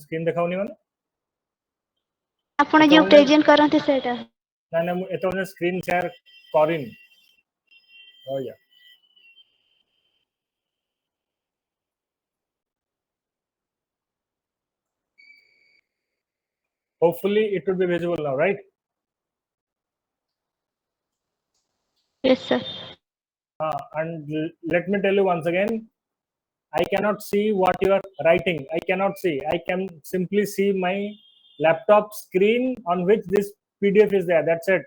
Screen देखाउनी माने आपण जो प्रेजेंट करते सेटा ना ना एतो स्क्रीन शेयर करिन हो या hopefully it would be visible now, right? Yes sir. And let me tell you once again, I cannot see what you are writing. I cannot see. I can simply see my laptop screen on which this PDF is there. That's it.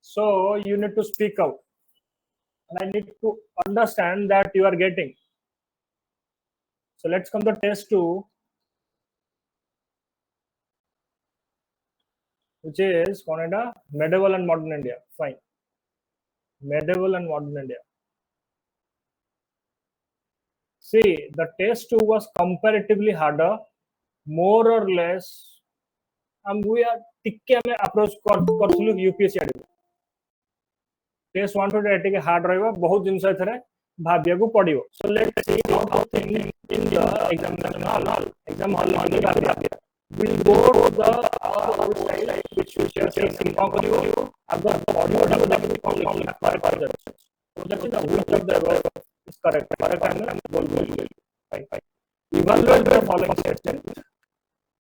So you need to speak out. And I need to understand that you are getting. So let's come to test 2, which is Canada, medieval and modern India. Fine. Medieval and modern India. See, the test 2 was comparatively harder, more or less. We are टिके approach कर UPSC Ade. Test 1 to टिके hard रहिबा बहुत जिंस एथरे भाबिया को पड़िबो. So let's see how things in the examination hall भाबिया. We'll go to the style which we share simple करियो. अगर audio डाको देखि कौन कर दे. So that's the which of the above is correct. Correct है बोल. Fine. Evaluate the following statement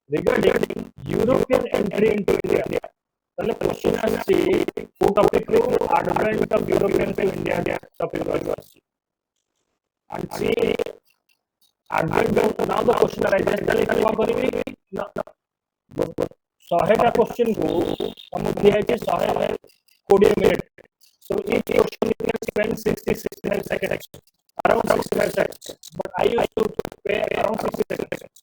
regarding European entry into India. The question has who topic advent of Europeans to India topic was. And see advent now the question arises that what करेंगे ना 100 question को हम दिया है 120 minute. So each question you can spend 65 seconds, around 65 seconds. But I used to pay around 60 seconds.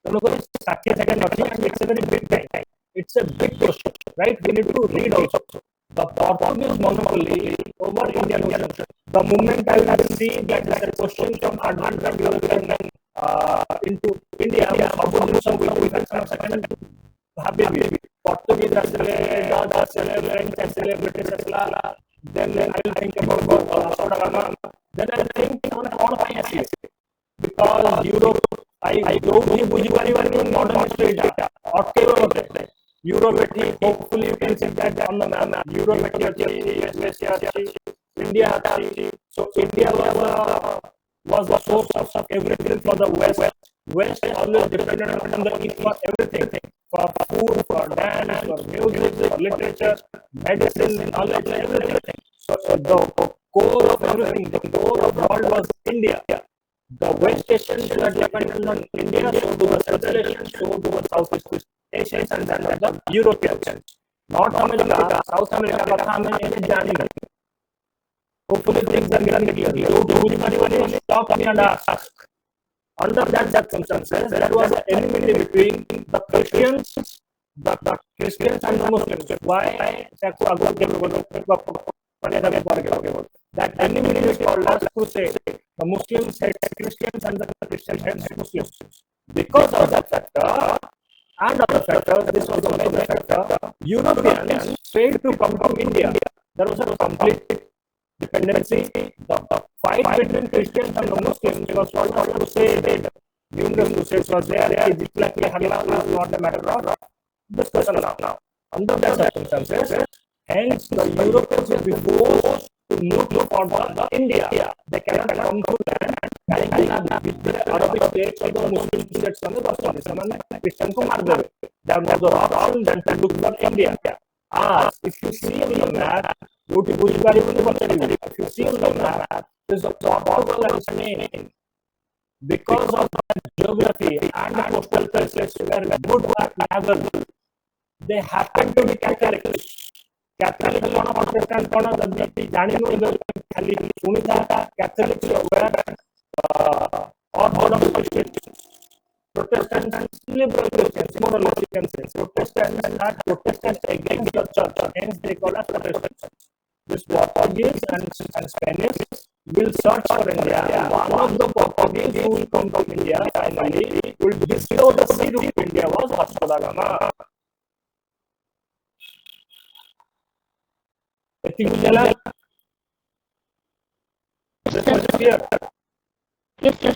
So 60 seconds and it's a very big time. It's a big question, right? We need to read also. The Portuguese monopoly over Indian Ocean. The moment I will see that there is a question from advanced and European into India, Portuguese British then I will think about then I will think because Europe I don't believe modern history data. Okay, Europe hopefully you can see that on the map. Europe India. So India was the source of everything for the West. West always depended on the East for everything. For food, for dance, for music, for literature, medicine, knowledge, everything. So the core of everything, the core of the world was India. The West Asians were dependent on India, so to the Central Asians, so to the Southeast Asians, and then the Europeans. North America, South America, hopefully things are getting clear. Stop and ask. Under that circumstances, there was an enmity between the Christians and the Muslims. Why? That enmity is called as crusade. The Muslims hate Christians and the Christians hate Muslims. Because of that factor and other factors, this was the main factor, Europeans failed to come to India. There was a complete dependency. The fight between Christians and the Muslims was called as crusade. Numerous crusades was there. It's not a matter of discussion now. Under that circumstances, hence the Europeans will be forced to look for the India. They cannot come to land with the Arabic states or the Muslim states on the coast of the Christian को मार देवे. There was the option then to look for India. If you see on the map, if you see on the map, there is a Portugal and Spain. Because of the geography and the coastal places where good were navigable, they happen to be Catholic. Catholic Protestant Catholics were Orthodox Christians. Protestants, liberal Christians, more or less you can say. Protestants are Protestants against the church, hence they call us Protestants. This Portuguese and Spanish will search for India. One of the Portuguese who will come to India finally will bestow the seed of India was Vasco da Gama. This was clear. Yes, sir.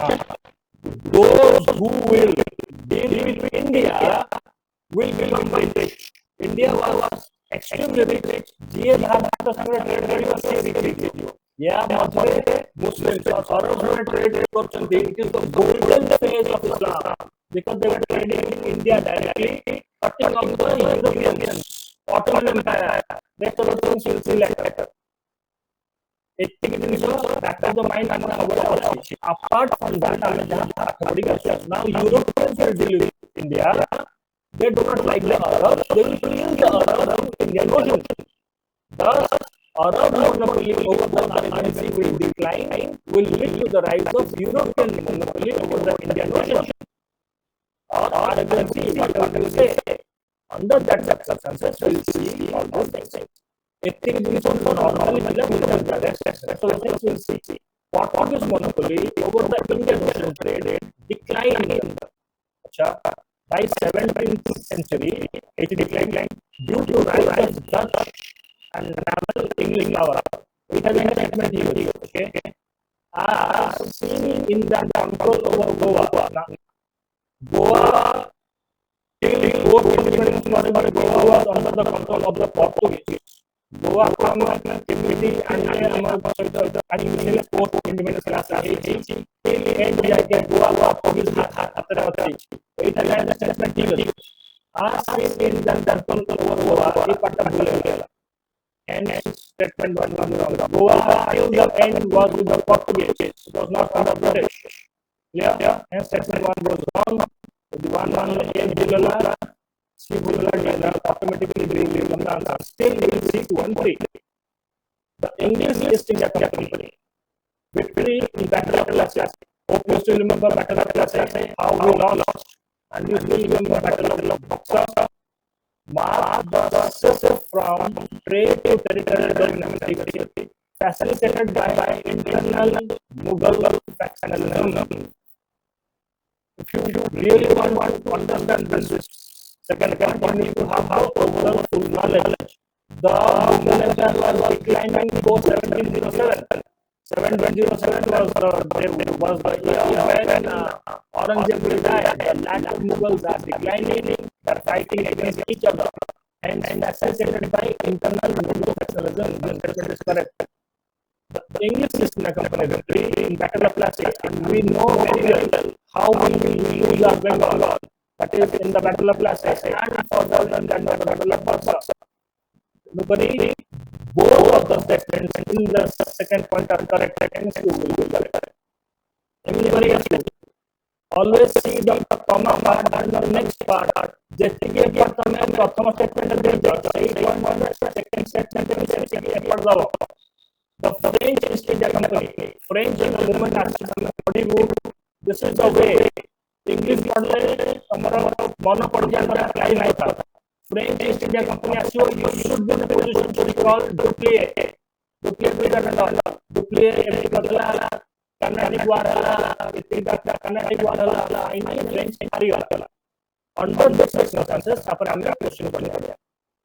those who will deal with India will become rich. India was extremely rich. GA Bharat संग trade करियो से rich या मध्य Muslims और सारे trade करछन्ती. It is the golden phase of Islam because they were trading in India directly, cutting off the Europeans, Ottoman Empire. That's the things you see later. एतिक जिनिस back of the mind हमरा खबर अछि. Apart from that, ଆମେ ଯାହା ଖବରି ଅଛି. Now Europeans will deal with India. They do not like the Arabs. They will kill the Arabs in Indian Ocean. Thus, Arab monopoly over the Arabian Sea will decline, will lead to the rise of European monopoly over the Indian Ocean or Arabian Sea. Whatever you say, under that circumstances, we will see all those things. Ethic is also normally the rest. So let's will see Portuguese monopoly over the Indian Ocean trade declined. By 17th century, it declined due to rise of Dutch and naval English power. It has a statement here, okay? As seen in the control over Goa. Now, Goa, till post independence, Goa was under the control of the Portuguese. Goa from activity and initially post independence class till end jaake Goa Portuguese hatra hotai. It has a statement here. As seen in the control over Goa, ये पट्टा भूल गया. And statement was wrong. Goa till the end was with the Portuguese. It was not under British. Yeah. And statement one was wrong. The one again Bulala, see Bulala automatically became the answer. Still we will see 2-3. The English East India Company. Victory in Battle of Plassey. Hope you still remember Battle of Plassey, how we lost. And you still remember Battle of Buxar. Marked the shift from trade to territorial dominance, facilitated by internal Mughal factionalism. If you really want to understand this second point, you need to have overall full knowledge. The Mughal Empire was declining post 1707. 1707 was the year when Aurangzeb will die. The land of Mughals are declining. They are fighting against each other and facilitated by internal Mughal factionalism. This statement is correct. The English East India Company victory in Battle of Plassey, and we know very well how we will lose our Bengal. That is in the Battle of Plassey and further than that the Battle of Buxar. Nobody, both of the statements in the second point are correct, and you will be correct. Anybody else? Always see the comma part and the next part. जेतिके part तमे प्रथम statement देबो सही point second statement जेतिके part दबो. The French East India Company, French in the movement as this is the way English पढ़ले हमारा मन पड़ जाए हमारा apply नहीं था. French East India Company assume you should be in a position to recall duplicate. Duplicate बदला Carnatic वाला Carnatic वाला in French area. Under the circumstances, अपन हमने question किया.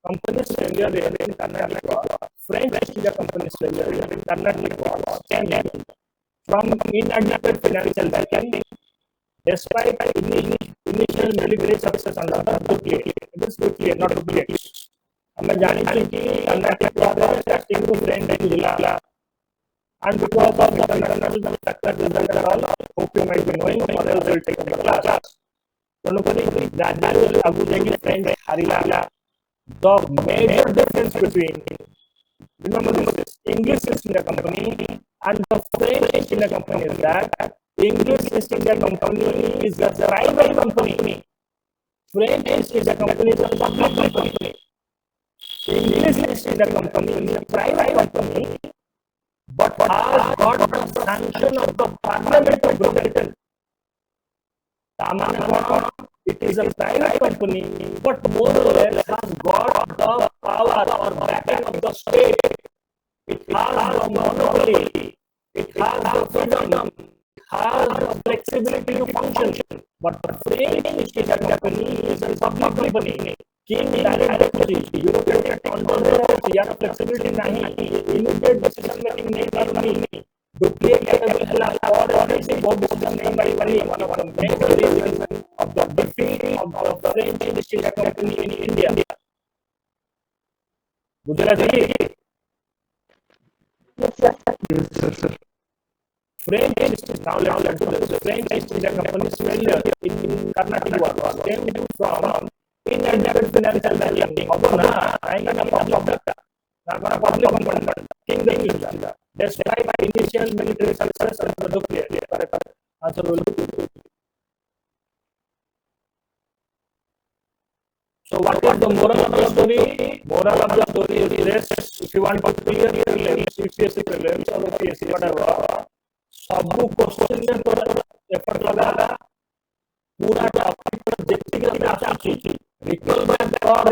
Companies failure in Carnatic French East India Company's failure in Carnatic was stemming from inadequate financial backing. Despite initial military success under the duplicate, it is duplicate, not duplicate. हमें जानी चाहिए कि कर्नाटक वाले starting to French in Jilla, and because of the international factor result and all, hope you might be knowing, or else will take up the class. Gradually, Abu Dhabi French Harila. The major difference between, remember this, English East India Company and the French East India Company is that English East India Company is a private company. French East India Company is a public company. English East India Company is a private company, but has got the sanction of the Parliament of Britain. It is a private company, but more or less has got the power or backing of the state. It has the monopoly. It has the freedom. Has the flexibility to function, but the French East India Company is a public company. King direct decision, European control या flexibility नहीं, immediate decision making नहीं करनी, duplicate और ऐसे बहुत decision नहीं बड़ी one of the major reasons of the defeat of the French East India Company in India. Gujarati. Yes, sir. French East India Company's failure in Carnatic War stemmed from inadequate financial backing. Public component, King India, despite initial military success and nuclear. Answer will be. So what is the moral of the story? Moral of the story is this: if you want to clear prelims, UPSC prelims or UPSC whatever, सबू question में तो effort लगा पूरा topic पर देखते कि आप सोचिए रिकॉल बैक और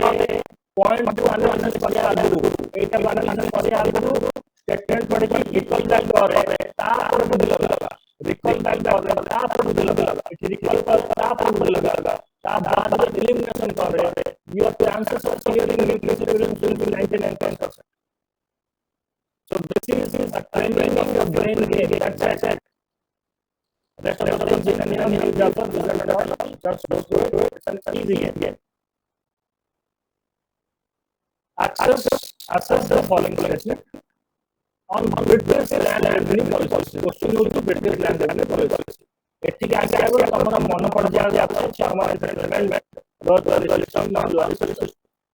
पॉइंट टू एनालिसिस पढ़े आलू एटा एनालिसिस पढ़े आलू स्टेटमेंट पढ़े कि रिकॉल बैक और तापर बुद्धि लगा रिकॉल बैक और तापर बुद्धि लगा रिकॉल पर तापर बुद्धि लगा तापर एलिमिनेशन कर रहे your chances of clearing UPSC prelims will be 99%. So this is a training of your brain game. That's it. Rest of the things in any you just go through it. It's an easy game. Assess the following statement. On British land revenue policy. Question to British land revenue policy. Ethic आगे आगे तमरा मन पड़ जाए आपसे Chama settlement road resolution law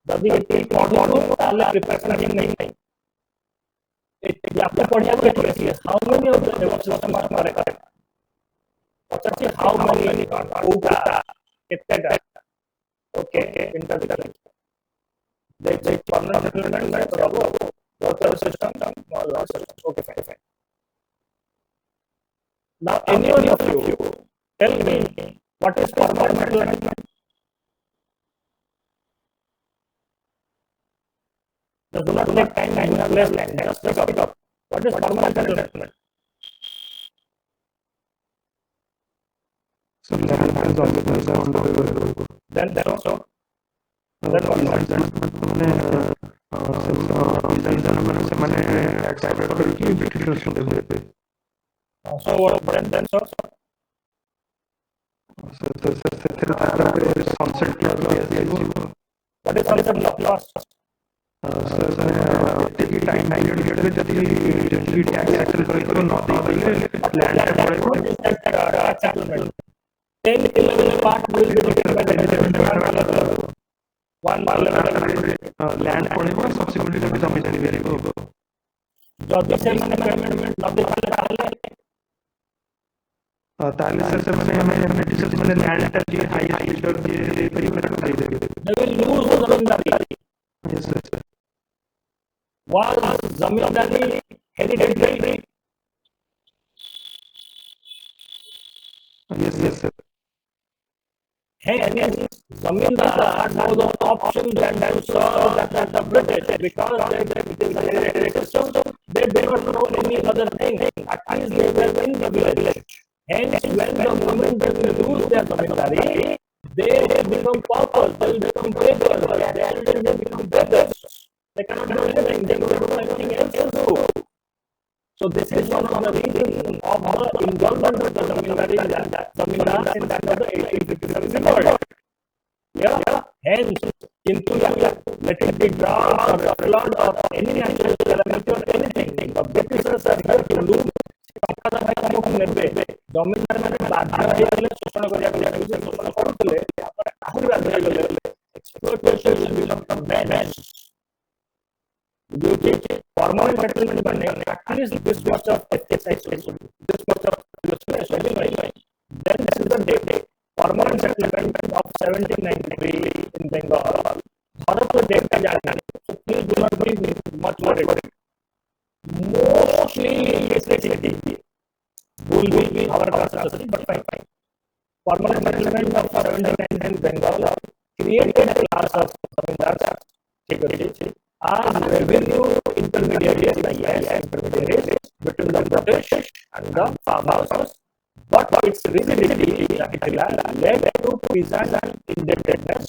जब ये take model ताले preparation नहीं आपको पढ़िया को एथिक है how many of the system are correct अच्छा हाउ मेनी उटा कितने ओके इंटर देख परमानेंट सेटलमेंट में तो रोड system okay fine Now, any of you tell me what is permanent settlement? Do not take time. I have less time. Just look it up. What is permanent settlement? So land is always around the river. Then also. Then what? ସେମାନେ accept କରିକି British ଦେବେ So what then so ସେଥିରେ ତାପରେ sunset clause ଦିଆଯିବ what is sunset clause? ଏତିକି time ପିରିୟଡରେ ଯଦି tax settle କରିକି ନ ଦେଇଥିଲେ ଲ୍ୟାଣ୍ଡ ପଳେଇବ 10 11 part will be written by the government. One land ପଳେଇବ ସବସିକ୍ୱେଣ୍ଟଲି ତାକୁ ଜମି ଚାଲିପାରିବ ଯଦି ସେମାନେ ପେମେଣ୍ଟ ନ ଦେଇପାରିଲେ ताले सर मैंने ब्रिटिश मैंने लैंड का जो हाईएस्ट बिल्डर जे परिवार को दे देंगे they will lose the zamindari. Yes sir Was zamindari hereditary? Yes sir Hence, zamindar had no the option than to serve that the British because they did not know any other thing. At least they were in the village. Hence, when the moment they will lose their zamindari, they will become paupers, they will become beggars, they will become beggars. They cannot do anything, they will do anything else to do. So this is one of the reasons of the involvement of the zamindari zamindars in that of the 1857 revolt. Yeah, hence, into let it be drought or a flood or any natural calamity or anything, the Britishers are here to lose. Zamindar मैंने बाध्य ହେଇଗଲେ ଶୋଷଣ କରିବାକୁ ଲାଗିଲେ ଶୋଷଣ କରୁଥିଲେ ତାପରେ ଆହୁରି ବାଧ୍ୟ ହେଇଗଲେ exploitation will become the menace. Permanent settlement ମାନେ at least this much of exercise this much of illustration then this is the date permanent settlement of 1793 in Bengal Bharat में date का जानना so please do not be much worried mostly it will be our capacity, but fine. Permanent settlement of 1793 in Bengal created a class of zamindars as revenue intermediaries between the British and the farmers. But its rigidity led to peasant indebtedness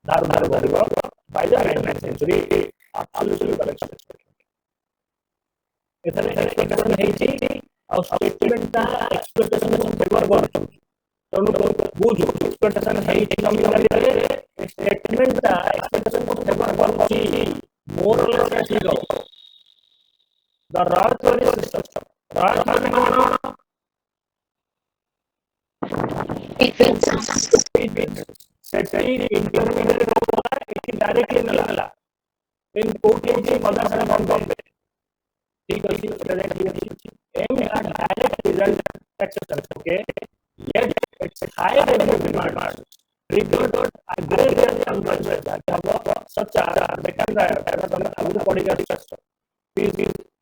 by the 19th century. Absolutely correct. exploitation ହେଇଛି ଆଉ statement ଟା exploitation କୁ favor କରୁଛି ତେଣୁ ବୁଝ expectation ହେଇଛି କମ୍ୟୁନିଟିରେ ଷ୍ଟେଟମେଣ୍ଟଟା expectation କୁ favour କରୁଛି ମୋର ଲେସ୍ ଠିକ ହବ ଦ ରॉ थ्योरी सिस्टम रॉ ମାନେ କଣ ସେଠି ଇଣ୍ଟରମିडिଏଟ ରହୁଥିଲା ଏଠି ଡାଇରେକ୍ଟଲି ନେଲା इन कोर्ट के मदर से बॉम्बे ठीक है ठीक है aim at direct result exception okay yet it's a high revenue demand triggered agrarian conversion that have such a better अगर तुम आगे पढ़ेगा रिसर्च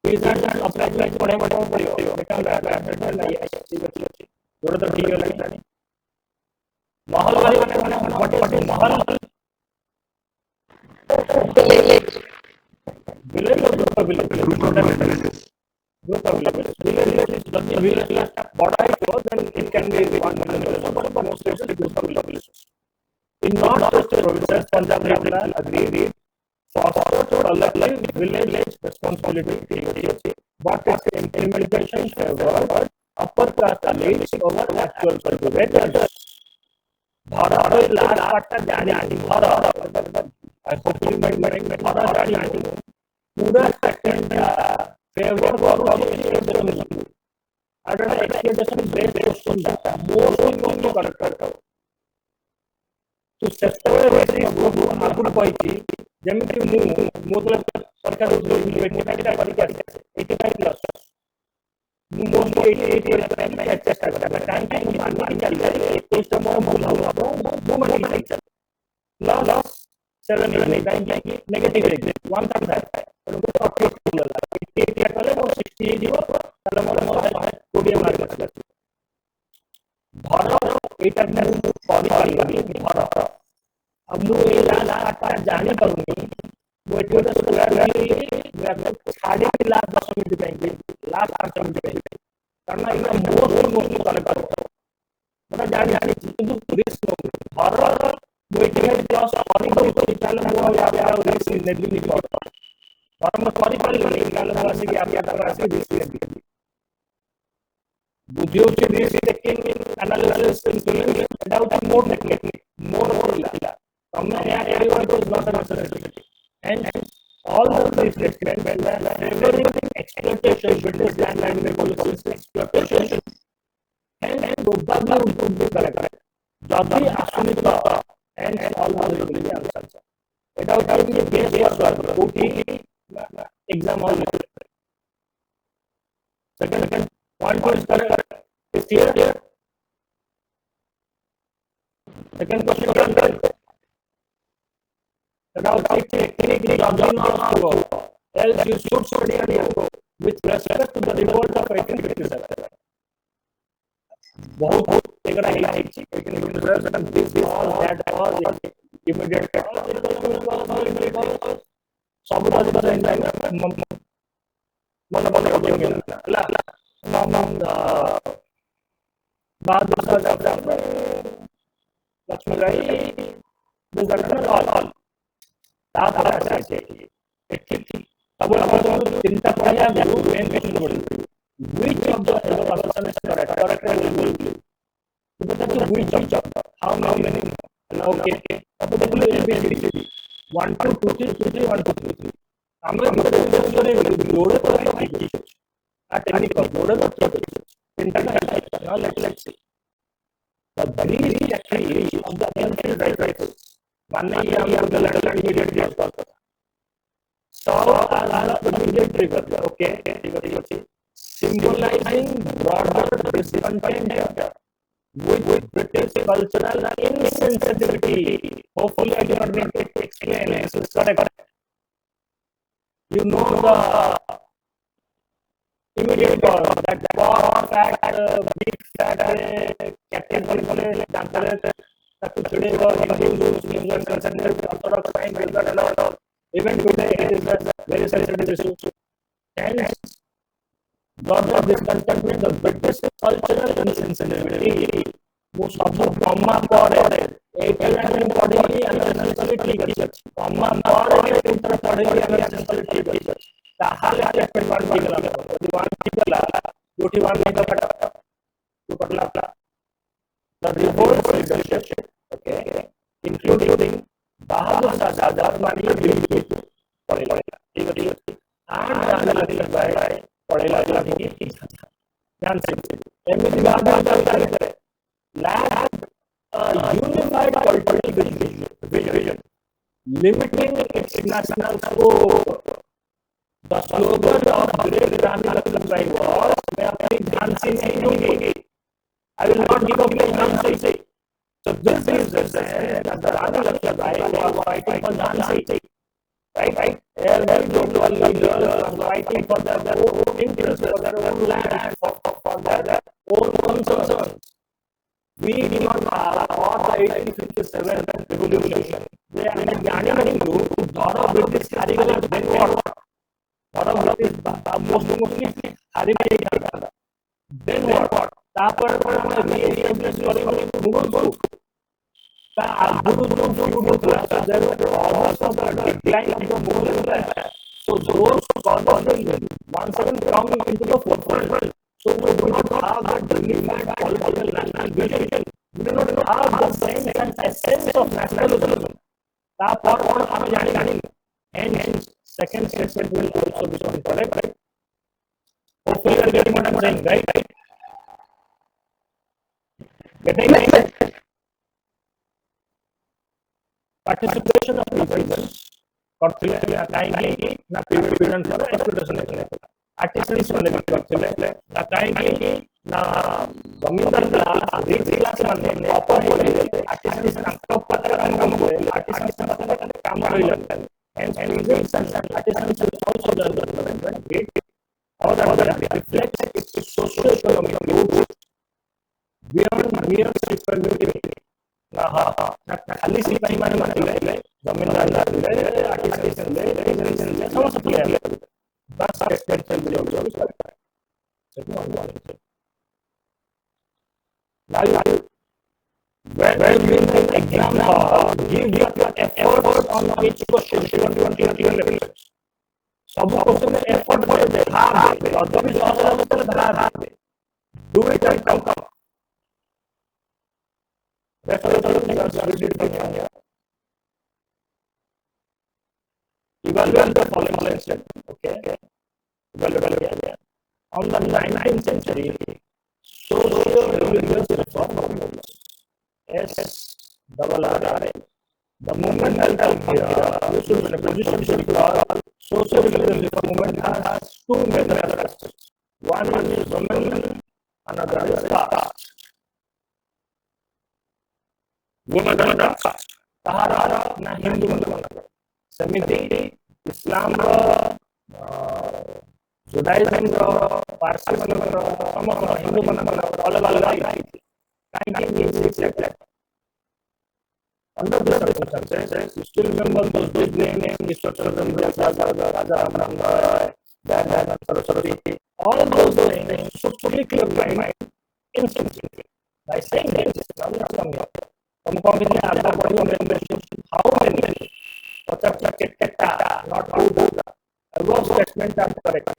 please and apply पढ़े पढ़ियो बेटर नहीं है ठीक है थोड़ा तो ठीक है लगता नहीं महल वाले महल village or group of villages group of villages village is the village बड़ा है तो then it can be one village but most cases group of villages in not just provinces Punjab Haryana agreed for alike village responsibility but its implementation favored upper caste elites over actual cultivators भारत last part जानी भारत I hope you make भारत जानी पूरा second favour for expectation अगर expectation based question था most correct तो sector रे आगु कहती जेमिति मु सरकार परीक्षा परीक्षा 85 प्लस मु मोस्ट 88 में चेष्टा करता टाइम मानने के लिए कोई समय भूल हो वो मन नहीं चल लॉस 7 नहीं नेगेटिव एग्जिट 1 था तो तो ऑप्टिक लगा 88 कले वो 60 जीरो ताले मोर 20 मार्क करता भारत एटा में पॉलिसी लगी भारत अब मु ए लाटा जाने करूंगी वो एटा स्क्वायर वैल्यू 3.5 लाख 10 मिनट देंगे लाख 8 मिनट देंगे करना ये मोस्ट करेक्ट करता मतलब जानी किंतु रिस्क भारत वो एटा प्लस और तो चैनल वो या रिस्क नेगेटिव नहीं पड़ता और मैं सॉरी कर ले चैनल वासी की आप या वासी रिस्क नेगेटिव बुद्धियों के risk taking analysis instrument doubt more technique more ला हमने यहाँ everyone was not an necessity and all the reflected when favoring exploitation British land policies exploitation and probably would be correct जब आसुनिता and all the really answers without having a base was OT exam all second point is correct is clear second question about technically job else you should study with respect to the revolt of 1857 बहुत एक रहा है this all that was immediate सब मन ला बाद लक्ष्मी राय all अब चिंता पड़ा मेन क्वेश्चन बोली which of the assumption is correct which of how many okay अब देखो ABCD 1 2 2 3 1 2 3 हमें जोड़े तो आ टेक्निक जोड़े तो चिंता now let's see the breeze actually of the ancient writers मानने ये हम लोग इमीडिएट यूज करते हैं so immediate trigger okay symbolizing broader discontent with British cultural insensitivity hopefully I do not need to explain this is correct you know the immediate cause that fat big fat captain जानते to today for Hindus, Muslims, Christians, Orthodox, and all. Even today, it is a very sensitive issue. And God of discontentment, the British cultural insensitivity, most of the comma for it, body and sensitivity, comma for it, body and sensitivity. The whole aspect one people, the one people, 41 to the revolt leadership, okay, including Bahadur Shah Mani Bilkul Padela, and Rani Lakshmibai Padela की ध्यान से MP Bahadur lacked a unified political vision, limiting its national scope. The slogan of Great Rani Lakshmibai was, "मैं अपनी झांसी नहीं दूंगी." I will not give up my Jhansi. So this is the sense that the Rani Lakshmibai was fighting for Jhansi, right? Every global leader was fighting for their own interests, for their own land, for their own concerns. We did not for the 1857 revolution. They are planning to borrow British carrier then what? Borrow British mostly carrier. Then what? तापर re-establish करेंगे Mughal का आगुरु जो शुरू था there were also the decline of the Mughal Empire. So those causes once again come into the forefront. So we do not have the unified political national vision. We do not have the sense and essence of nationalism. तापर और हम जानेंगे. Hence, second statement will also be correct, right? Hopefully, you are getting what I am saying, right? Getting it? Participation of citizens करथिले काहेकि ना prevention करे exploitation करे artisans माने करथिले ना काहेकि ना जमींदार का रिच क्लास माने अपर बोले आर्टिसंस का काम बोले आर्टिसंस का काम होइले and citizens and artisans will also learn the development rate or that reflects its socio-economic roots beyond mere superlativity. खाली सिपाही माने माने जमींदार ले आर्टिसन ले समझ क्लियर बस स्ट्रक्चर में जो करता है now when we make exam give your effort on each question 21 levels सब क्वेश्चन में एफर्ट करे हां और जब भी सवाल आता है तो धरा do it and come that's what I did here. Evaluate the following statement, okay? Evaluate. On the 19th century, socio-religious reform movement, SRR, the movement held here, position should be socio-religious reform movement has two major aspects. One is women, another is caste. Women are caste. Tahara na Hindu women. Semitic, Islam, Judaism, Parsi, Hindu, under the circumstances, you still remember those big names, Raja Ramnanga, Saraswati, all those things should fully clear my mind instantly. By saying this, how many? Not how good. Above statement are correct.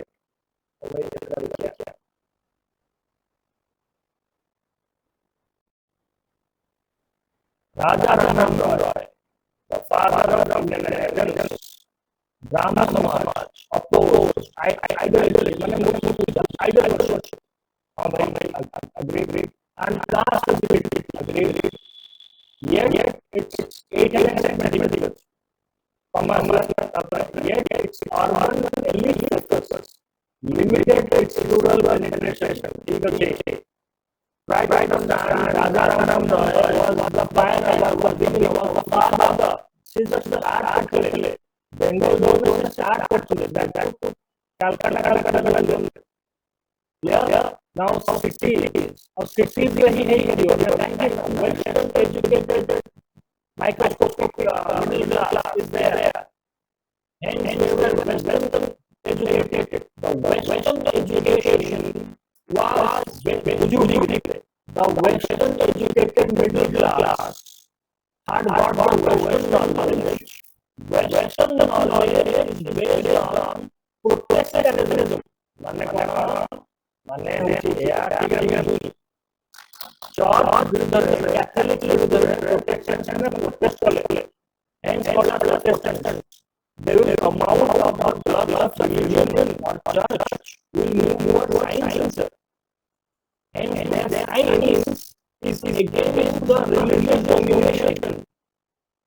Raja Ramnanga Roy, the father of Indian independence, Brahma Samaj opposed idol agree, and caste agree. Yet it's 800 mathematics. Yet its urban elite focus limited its rural penetration. Right on the Raja Ramnanga was the pioneer, was the father. Since the start actually, Bengal government start actually that Calcutta. Yeah. Now cities where he Western educated microscopic middle class is there. Hence, Western educated. The Western education was the Western educated middle class had got the Western knowledge. Western knowledge is based on protectionism. church विरुद्ध Catholic विरुद्ध Protestants ने protest कले, hence called as Protestants. They will come out of the blood of religion or church will move more science. And their science is against the religious domination.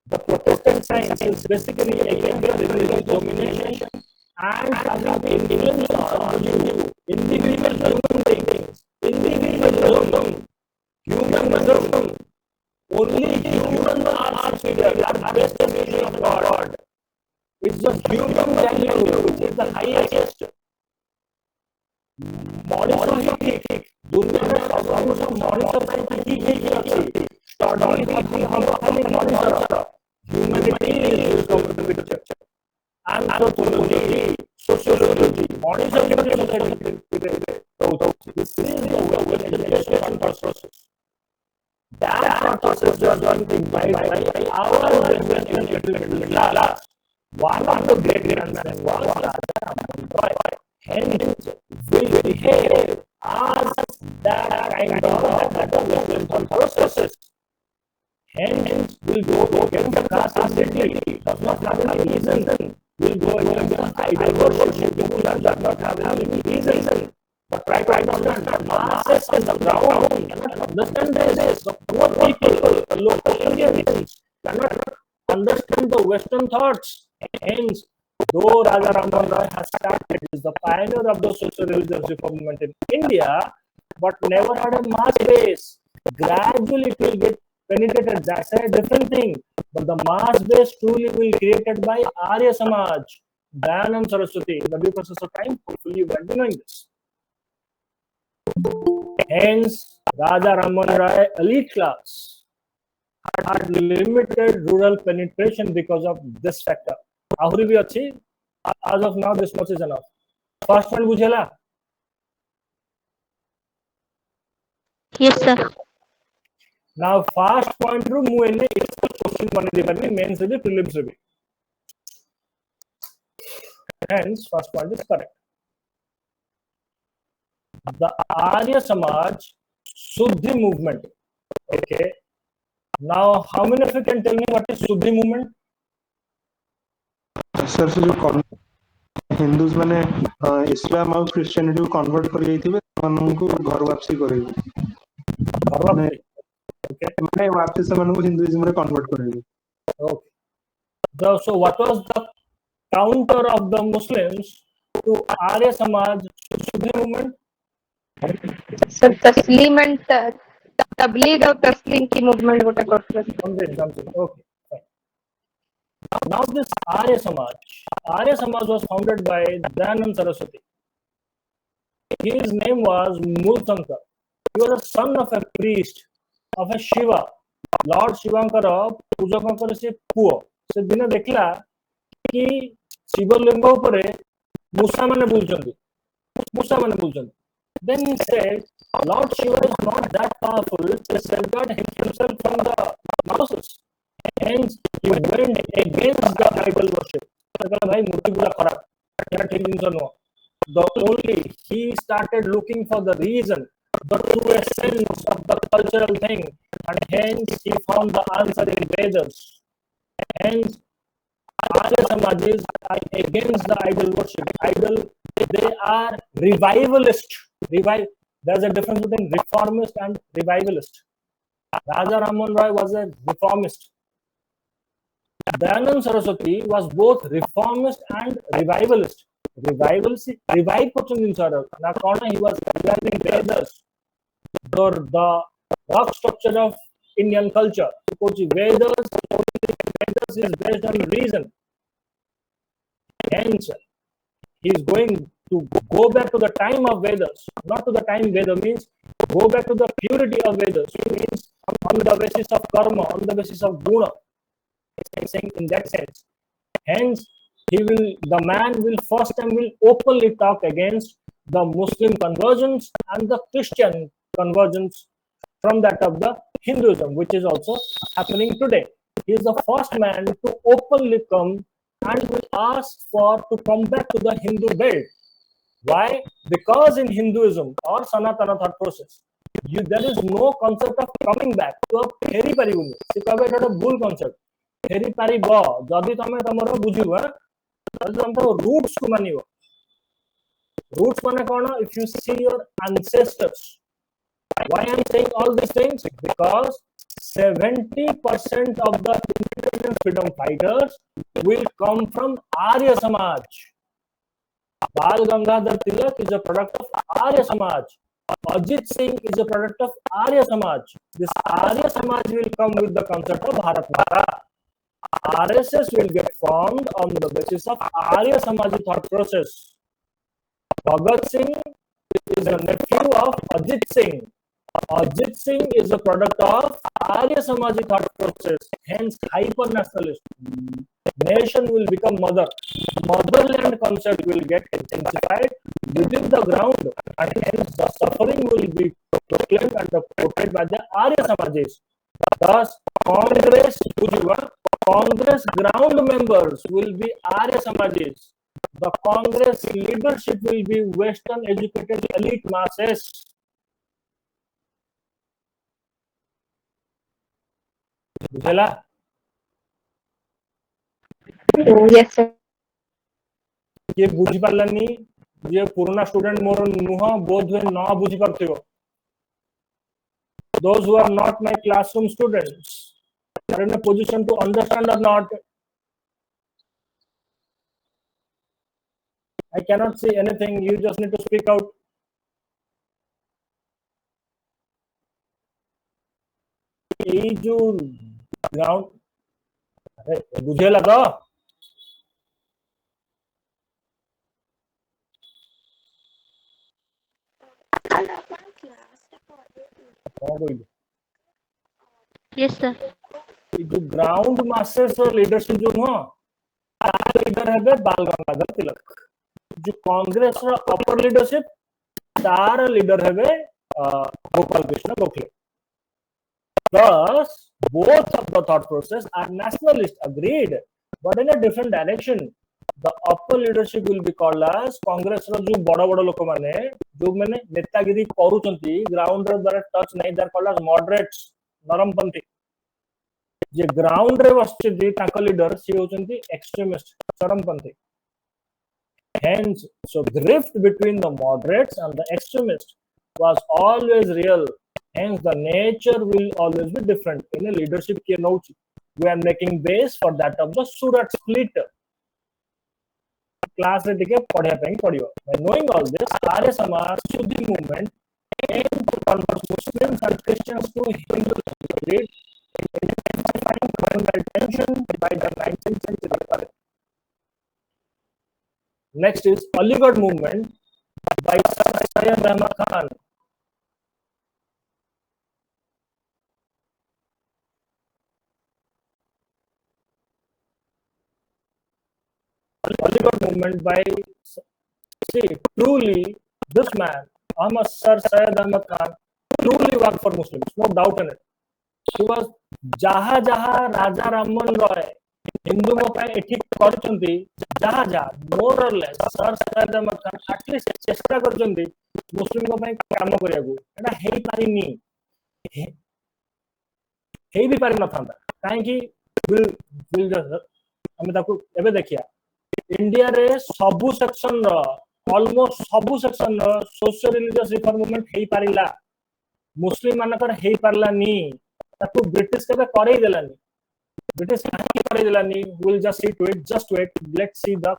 The Protestant science is basically against the religious domination and having the influence on you, individual human beings, individualism, humanism. Only human are considered as best meaning of God. It's the human value which is the highest. मनुष्य ही ठीक दुनिया में सब मनुष्य ପାଇଁ ठीक ଅଛି study करती हम खाली मनुष्य humanity is complete anthropology sociology मनुष्य के सोसाइटी तो this is the education process that process was done by our Western class. One of the great grandparents was hence will behave as that kind of process. Hence will go against the caste identity, does not have any reason. Will go against the idol worship, does not have any reason. But try to understand the masses on the ground cannot understand this. The poor people, the local Indians cannot understand the Western thoughts. Hence, though Raja Raman Roy has started, is the pioneer of the social religious reform movement in India, but never had a mass base. Gradually, it will get penetrated. That's a different thing. But the mass base truly will be created by Arya Samaj, Dayanand Saraswati. In the due process of time, hopefully, you are knowing this. Hence, Raja Raman Roy elite class had limited rural penetration because of this factor. Ahuri bhi achi. As of now, this much is enough. First one bujhela. Yes, sir. Now, first point ru mu ene question bani de parni mains re prelims re. Hence, first point is correct. The Arya Samaj Shuddhi movement. Okay. Now, how many of you can tell me what is Shuddhi movement? Sir से जो Hindus माने इस्लाम और Christianity को convert कर जाइथिबे माननको घर वापसी करेबे घर वापसी ओके माने वापसी से माननको हिंदुइज्म रे कन्वर्ट करेबे okay so what was the counter of the Muslims to Arya Samaj Shuddhi movement? Sir तस्लीम एंड तबलीग और तस्लीम की मूवमेंट गोटे करथले something okay fine. Now this Arya Samaj was founded by Dayanand Saraswati. His name was Multankar. He was a son of a priest of a Shiva. Lord Shivankar पूजकंकर से पुओ से दिन देखला कि शिवलिंग उपरे मूसा माने बुलचंदी. Then he said, Lord Shiva is not that powerful to safeguard himself from the Moses. Hence, he went against the idol worship. He started looking for the reason, the true essence of the cultural thing, and hence he found the answer in Vedas. Hence, Arya Samaj is against the idol worship. They are revivalist. There's a difference between reformist and revivalist. Raja Raman Roy was a reformist. Dayanand Saraswati was both reformist and revivalist. Revive person na kauna he was reviving Vedas, the rock structure of Indian culture. Vedas is based on reason. Hence, he is going to go back to the time of Vedas, not to the time Veda means go back to the purity of Vedas. It means on the basis of karma, on the basis of guna. Saying in that sense. Hence, the man will first time will openly talk against the Muslim conversions and the Christian conversions from that of the Hinduism, which is also happening today. He is the first man to openly come and will ask to come back to the Hindu belt. Why? Because in Hinduism or Sanatana thought process, there is no concept of coming back. तो फेरी परिबुनी से कहबे एटा भूल concept फेरी परिबो जदी तमे तमरो बुझिबो जदी तम तो roots को मानिबो रूट्स माने कोन if you see your ancestors. Why I am saying all these things? Because 70% of the independence freedom fighters will come from Arya Samaj. Bal Gangadhar Tilak is a product of Arya Samaj. Ajit Singh is a product of Arya Samaj. This Arya Samaj will come with the concept of Bharat Mata. RSS will get formed on the basis of Arya Samaji thought process. Bhagat Singh is a nephew of Ajit Singh. Ajit Singh is a product of Arya Samaji thought process. Hence, hyper nationalist. Nation will become mother. Motherland concept will get intensified within the ground, and hence the suffering will be proclaimed and portrayed by the Arya Samajis. Thus, Congress ground members will be Arya Samajis. The Congress leadership will be Western educated elite masses. बुझेला? Yes, sir. ये बुझी पारलानी ये पुराना student मोर नुह बोध हुए न बुझी पारथिबो. Those who are not my classroom students are in a position to understand or not. I cannot say anything. You just need to speak out. ये जो ग्राउंड अरे बुझेला तो Yes, sir. जो ग्राउंड मास्टर्स और लीडरशिप जो नुह तार लीडर है बाल गंगाधर तिलक. जो कांग्रेस रो अपर लीडरशिप तार लीडर है Gopal Krishna Gokhale. Thus, both of the thought process are nationalist, agreed, but in a different direction. The upper leadership will be called as Congress रो जो बड़ा बड़ा लोक माने जो माने नेतागिरी करूचंती ग्राउंड रो द्वारा टच नहीं दर कॉल्ड एज मॉडरेट्स नरमपंथी. जे ग्राउंड रे बसचंती ताका लीडर सी होचंती एक्सट्रीमिस्ट चरमपंथी. Hence, so the rift between the moderates and the extremists was always real. Hence, the nature will always be different. In a leadership keynote, we are making base for that of the Surat split. Class re tike padhiya pai padiyo. By knowing all this, Arya Samaj Shuddhi movement aimed to convert Muslims and Christians to Hindus. Intensifying colonial tension by the 19th century. Next is Aligarh movement by Sir Syed Ahmad Khan. Aligarh movement by, see, truly this man, Ahmad Sir Syed Ahmad Khan, truly worked for Muslims, no doubt in it. He was jaha jaha Raja Rammohn Roy Hindu एठी करचंती जहा जहा more or less sir Syed Ahmed Khan at least चेष्टा करचंती मुस्लिम को काम करिया को एटा हेई पारिनी हेई भी पारि न थांदा काहे कि विल हम ताको एबे देखिया इंडिया रे सबु सेक्शन रो ऑलमोस्ट सबु सेक्शन रो सोशल रिलीजियस रिफॉर्म मूवमेंट हेई पारिला मुस्लिम मानकर हेई पारला नी ताको ब्रिटिश केबे करै देलानी British will just see to it. Just wait. Let's see the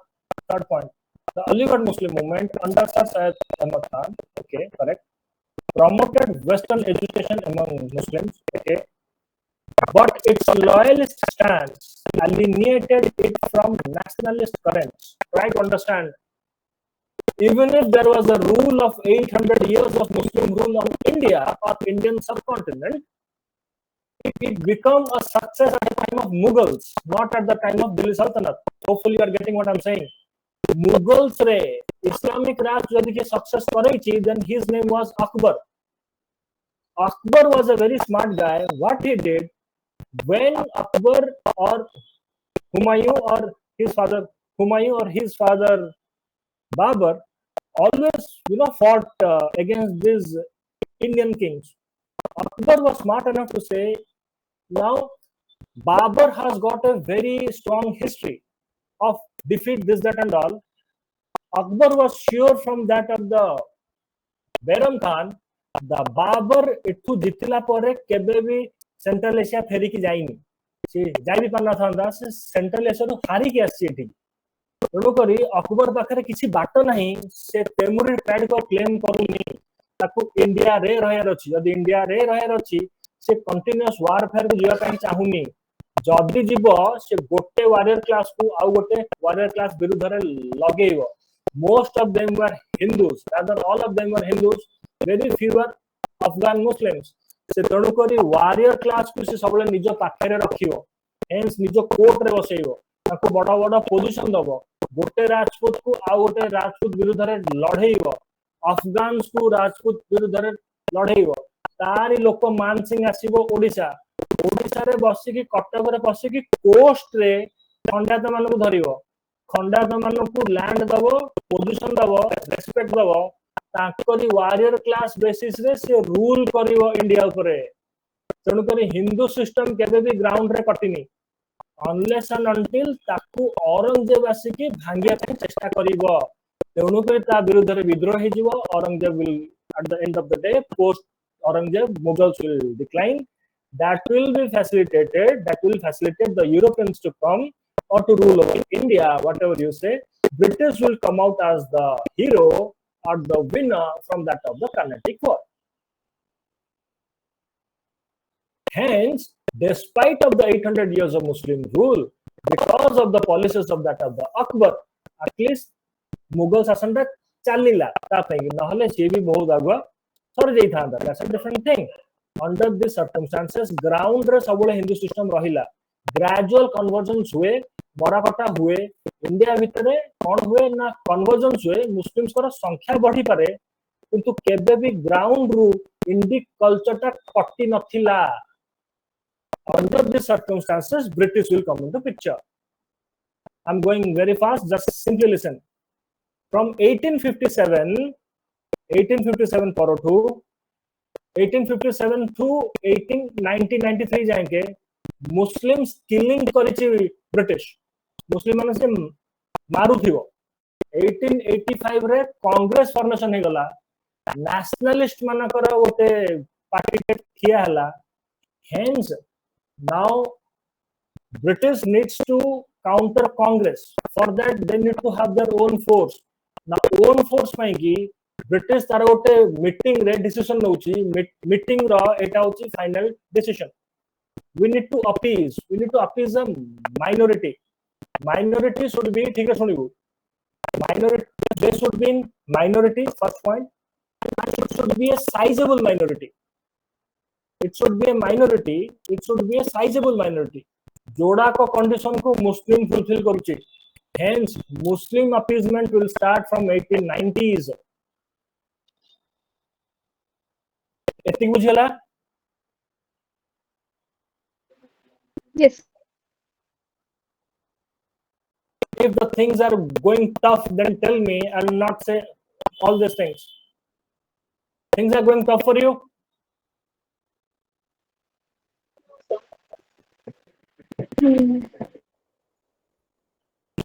third point. The Aligarh Muslim movement under Sir Syed Ahmad Khan, okay, correct, promoted Western education among Muslims, okay, but its loyalist stance alienated it from nationalist currents. Try to understand. Even if there was a rule of 800 years of Muslim rule on India or Indian subcontinent, it became a success at the time of Mughals, not at the time of Delhi Sultanate. Hopefully you are getting what I am saying. Mughals re Islamic Raj jodi ke success karaichi, then his name was Akbar. Akbar was a very smart guy. What he did, when Akbar or Humayun or his father Babur always fought against these Indian kings. Akbar was smart enough to say, now Babur has got a very strong history of defeat, this, that, and all. Akbar was sure from that of the Behram Khan, the Babur etu jitila pore kebe bhi Central Asia फेरी की जाइनी से जाई भी पाना था से central Asia रो हारी के आसी एठी तेणु करी अकबर पाखरे किछि बाट नाही से तेमुरी प्राइड को क्लेम करूनी ताकू इंडिया रे रहयर अछि यदि इंडिया रे रहयर अछि से कंटीन्यूअस वारफेयर को जिया ପାଇଁ चाहुनी जदि जीव से गोटे वारियर क्लास को आउ गोटे वारियर क्लास विरुद्ध रे लगेइबो most of them were Hindus rather all of them were Hindus very few were Afghan Muslims से तेणु करी वारियर क्लास को से सबले निज पाखरे रखियो हेंस निज कोर्ट रे बसैबो ताको बड़ बड़ पोजीशन दबो गोटे राजपूत को आ गोटे राजपूत विरुद्ध रे लढेइबो अफगान को राजपूत विरुद्ध रे लढेइबो तारी लोक मान सिंह आसीबो ओडिसा ओडिसा रे बसी की कटक रे बसी की कोस्ट रे खंडात मान को धरिबो खंडात मान को लैंड दबो पोजीशन दबो रेस्पेक्ट दबो ताकरी वारियर क्लास बेसिस रे से रूल करिवो इंडिया ऊपर तेणु करी हिंदू सिस्टम केबे भी ग्राउंड रे कटिनी अनलेस एंड अंटिल ताकू औरंगजेब आसिकी भांगिया ପାଇଁ चेष्टा करिवो तेणु करी ता विरुद्ध रे विद्रोह हे जीवो Aurangzeb will at the end of the day post Aurangzeb Mughals will decline that will facilitate the Europeans to come or to rule over India whatever you say British will come out as the hero or the winner from that of the Carnatic War. Hence, despite of the 800 years of Muslim rule, because of the policies of that of the Akbar, at least Mughal शासन रे चलिला ता पई नहले से भी बहुत आगुआ sir जाई थांदा that's a different thing under these circumstances ground रे सबले हिंदू सिस्टम रहिला gradual convergence हुए बराकटा हुए इंडिया भितरे कोन हुए ना कन्वर्जेंस हुए मुस्लिम्स को संख्या बढ़ी पारे किंतु केबे भी ग्राउंड रू इंडिक कल्चर ता कटि नथिला under these circumstances British will come into picture I'm going very fast just simply listen from 1857 परोठू 1857 to 1993 जाएंगे मुस्लिम्स किलिंग करिछि ब्रिटिश मुस्लिम माने से मारुथिबो 1885 रे कांग्रेस फॉर्मेशन हे गला नेशनलिस्ट मानकर ओटे पार्टी के थिया हला hence now British needs to counter Congress for that they need to have their own force now own force ପାଇଁ की British तार ओटे मीटिंग रे डिसीजन नउची मीटिंग रो एटा होची final decision we need to appease a minority should be ठीक है सुनिबो minority they should be in minority first point and it should be a sizable minority it should be a sizable minority जोड़ा को condition को मुस्लिम fulfil करूची hence muslim appeasement will start from 1890s एतिक बुझला Yes. if the things are going tough then tell me I'll not say all these things are going tough for you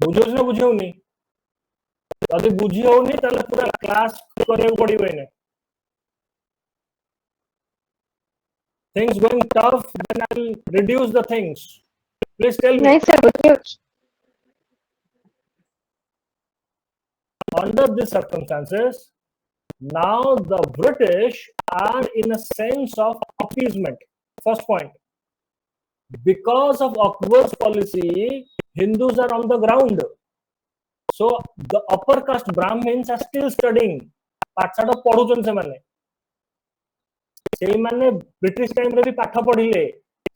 बुझो ना बुझो नहीं यदि बुझी होनी ताले पूरा क्लास କରିବାକୁ पड़िबो एने things going tough then I'll reduce the things please tell me Nice, sir. under these circumstances now the British are in a sense of appeasement first point because of Akbar's policy Hindus are on the ground so the upper caste Brahmins are still studying पाठशाठ पढुचन से माने सेई माने British time रे भी पाठ पढिले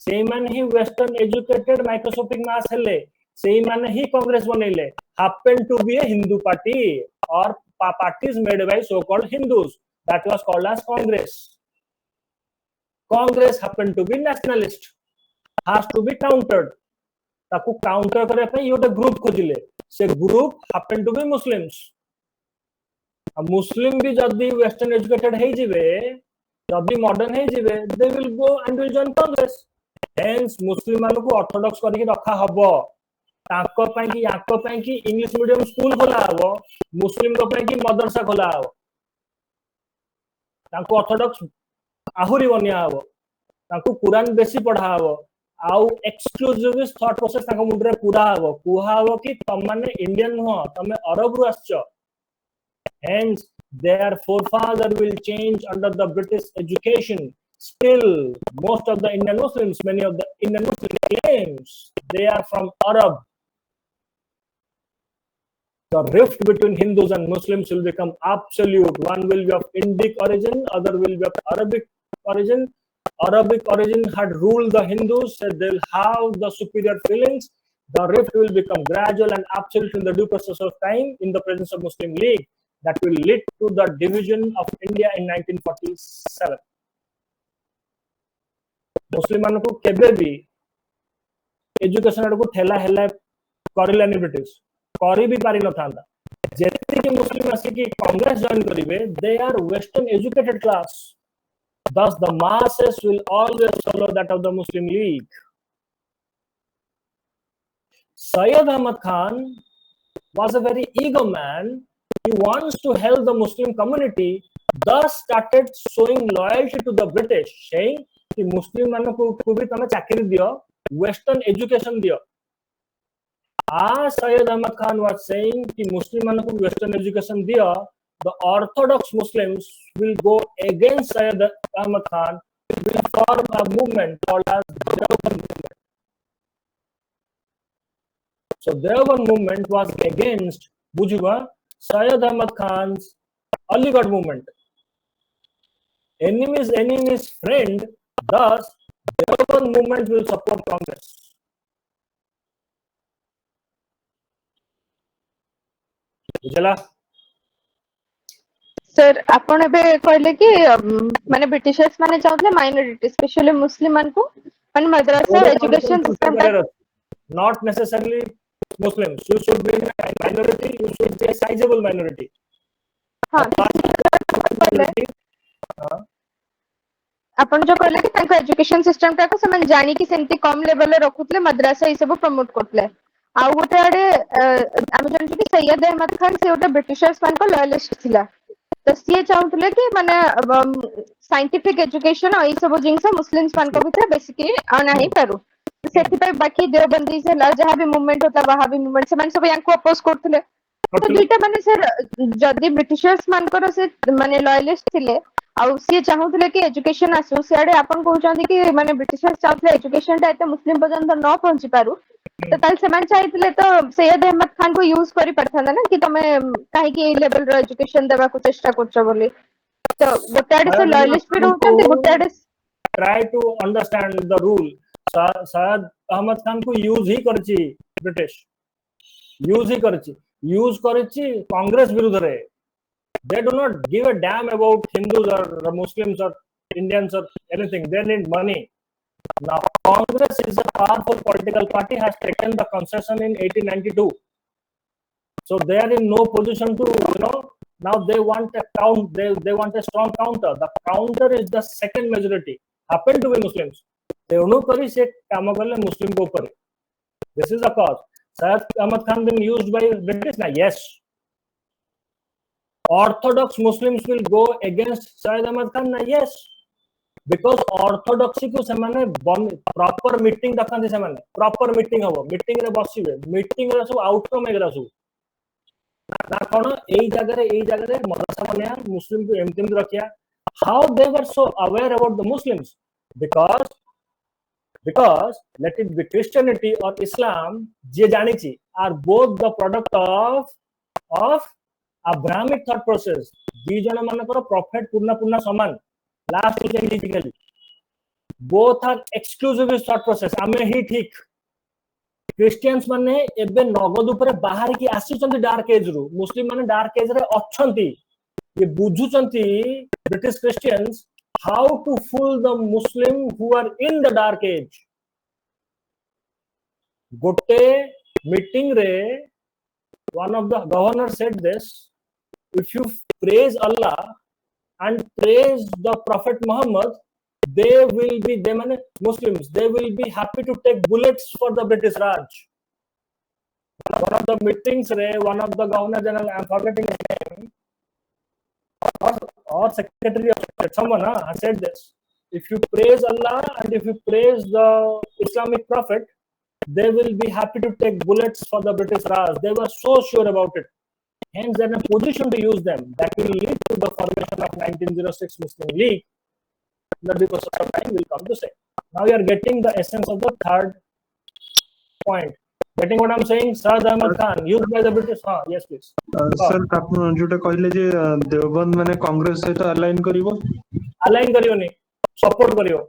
सेई माने ही western educated microscopic मास हेले सेई माने ही कांग्रेस बनैले happen to be a Hindu party or parties made by so called Hindus that was called as Congress happened to be nationalist has to be countered ताकू काउंटर करे पे योटे ग्रुप खोजिले से group happen to be Muslims Muslim भी जदी western educated हे जिवे जदि मॉडर्न हे जिवे they will go and will join Congress hence Muslim मान को ऑर्थोडॉक्स करके रखा हबो ताको पई कि याको पई कि इंग्लिश मीडियम स्कूल खोला हबो मुस्लिम को पई कि मदरसा खोला हबो ताको ऑर्थोडॉक्स आहुरी बनिया हबो ताको कुरान बेसी पढ़ा हबो आउ एक्सक्लूसिव थॉट प्रोसेस ताको मुंडरे पूरा हबो कुहा हबो कि तम माने इंडियन हो तमे अरब रु आछो hence their forefather will change under the British education. Still, most of the Indian Muslims, many of the Indian Muslims claims they are from Arab. The rift between Hindus and Muslims will become absolute. One will be of Indic origin, other will be of Arabic origin. Arabic origin had ruled the Hindus, said they will have the superior feelings. The rift will become gradual and absolute in the due process of time in the presence of Muslim League. That will lead to the division of India in 1947. मुस्लिम मान को केबे भी education आड़ को ठेला हेला करिलानी British करी भी पारि न थांदा जेते कि मुस्लिम आसी कि कांग्रेस जॉइन करिवे they are western educated class thus the masses will always follow that of the Muslim League. Sayyid Ahmad Khan was a very eager man. He wants to help the Muslim community, thus started showing loyalty to the British, saying कि मुस्लिम मान को भी तमे चाकरी दियो western education दियो Sayyid Ahmad Khan was saying कि मुस्लिम मान को वेस्टर्न एजुकेशन दियो the orthodox Muslims will go against Sayyid Ahmad Khan will form a movement called as Deoband movement. So Deoband movement was against बुझुआ Sayyid Ahmad Khan's Aligarh movement. Enemy's friend, thus Deoband movement will support Congress. बुझला sir आपण एबे कहले कि माने Britishers माने चाहले minority specially मुस्लिम मान को माने मद्रासा एजुकेशन सिस्टम का not necessarily Muslims. You should be a minority. You should be a sizable minority. हां आपण जो कहले कि तांको एजुकेशन सिस्टम का को समान जानी कि सेंती कम लेवल रे रखुतले मद्रासा ई सब प्रमोट करतले आ गोटे आडे हम जानि कि सैयद अहमद खान से गोटे ब्रिटिशर्स मान को लॉयलिस्ट थिला तो सी चाहूतले कि माने साइंटिफिक एजुकेशन आ ई सब जिंस मुस्लिम्स मान को भितर बेसिकली आना ही पारु सेति पे बाकी देवबंदी से ला जहां भी मूवमेंट होता वहां भी मूवमेंट से मान सब यांको अपोज करतले तो दुईटा माने सर जदी ब्रिटिशर्स मान को से माने लॉयलिस्ट थिले आ सी चाहूतले कि एजुकेशन आसु सेडे आपन कहउछन कि माने ब्रिटिशर्स चाहतले एजुकेशन ता एते मुस्लिम पर्यंत न पहुंची पारु तो ताल से मान चाहतले तो सैयद अहमद खान को यूज करि परथना ना कि तमे काहे कि लेवल रो एजुकेशन देबा को चेष्टा करछ बोली तो गोटाडे से लॉयलिस्ट भी रहउछन गोटाडे try to understand the rule. Sayyid Ahmad Khan को यूज ही करछि ब्रिटिश यूज करछि कांग्रेस विरुद्ध रे they do not give a damn about Hindus or Muslims or Indians or anything. They need money. Now Congress is a powerful political party, has taken the concession in 1892. So they are in no position to, now they want a count. They want a strong counter. The counter is the second majority. Happen to be Muslims. They don't kari se काम करले Muslim को ऊपर. This is the cause. Sayyid Ahmad Khan been used by British ना? Yes. Orthodox Muslims will go against Sayyid Ahmad Khan ना? Yes. Because orthodoxy को सेमाने proper meeting रखते सेमाने proper meeting हबो meeting रे बसिबे meeting रे सब outcome एगरा सब ना कोन एई जगह रे मदरसा बनिया मुस्लिम को एमतिम रखिया. How they were so aware about the Muslims? Because let it be Christianity or Islam, J जानिछि are both the product of Abrahamic thought process. दी जन मानकर prophet पूर्णा समान last खाली both are exclusivist thought process. आमे ही ठीक Christians माने एबे नगद ऊपर बाहर की आसीचंती डार्क एज रु मुस्लिम माने डार्क एज रे अछंती ये बुझुचंती British Christians how to fool the Muslim who are in the dark age. गोटे मीटिंग रे one of the governors said this: if you praise Allah and praise the Prophet Muhammad, they mean Muslims, they will be happy to take bullets for the British Raj. One of the meetings, one of the Governor General, I'm forgetting his name, or Secretary of State, someone has said this. If you praise Allah and if you praise the Islamic Prophet, they will be happy to take bullets for the British Raj. They were so sure about it. Hence, they're in a position to use them. That will lead to the formation of 1906 Muslim League. The because of time will come to say. Now you are getting the essence of the third point. Getting what I'm saying? Sir Ahmad Khan, used by the British. Yes, please. Sir आपण जोटा कहले जे देवबंद माने कांग्रेस सहित align करिवो align करियोनी support करियो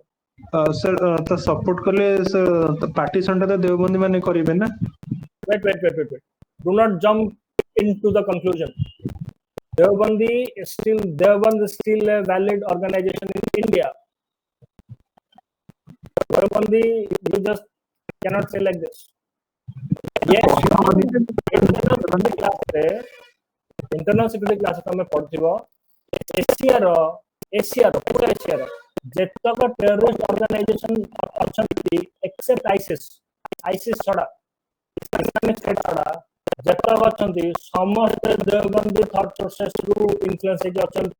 sir तो support करले sir partition तो देवबंदी माने करिवे ना wait do not jump into the conclusion. Devband is still a valid organization in India. Devband, you just cannot say like this. Yes, internal security class में पढ़िबो Asia पूरा Asia जेतक terrorist organisation अछंती except ISIS छड़ा Islamic state छड़ा जेतक अछंती समस्त देवबंदी थर्ड सोर्सेस रु इन्फ्लुएंस के अछंती